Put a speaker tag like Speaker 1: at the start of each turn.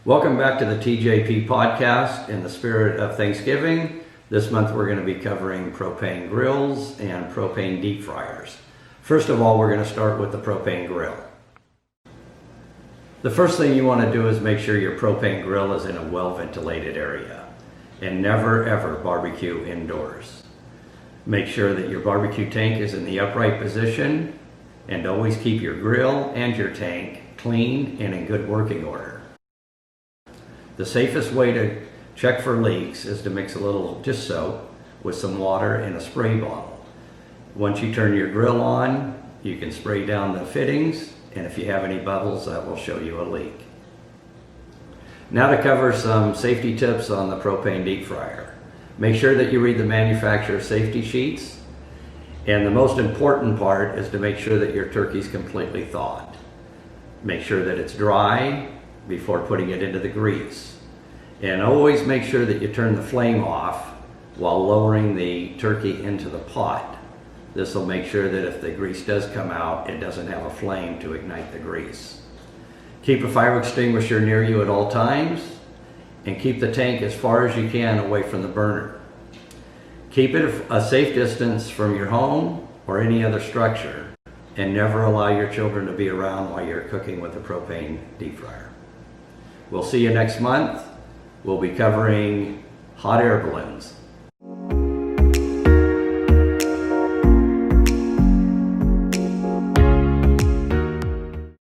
Speaker 1: Welcome back to the TJP podcast. In the spirit of Thanksgiving, this month we're going to be covering propane grills and propane deep fryers. First of all, we're going to start with the propane grill. The first thing you want to do is make sure your propane grill is in a well-ventilated area, and never ever barbecue indoors. Make sure that your barbecue tank is in the upright position, and always keep your grill and your tank clean and in good working order. The safest way to check for leaks is to mix a little dish soap with some water in a spray bottle. Once you turn your grill on, you can spray down the fittings, and if you have any bubbles, that will show you a leak. Now to cover some safety tips on the propane deep fryer. Make sure that you read the manufacturer's safety sheets, and the most important part is to make sure that your turkey is completely thawed. Make sure that it's dry before putting it into the grease. And always make sure that you turn the flame off while lowering the turkey into the pot. This will make sure that if the grease does come out, it doesn't have a flame to ignite the grease. Keep a fire extinguisher near you at all times, and keep the tank as far as you can away from the burner. Keep it a safe distance from your home or any other structure, and never allow your children to be around while you're cooking with a propane deep fryer. We'll see you next month. We'll be covering hot air balloons.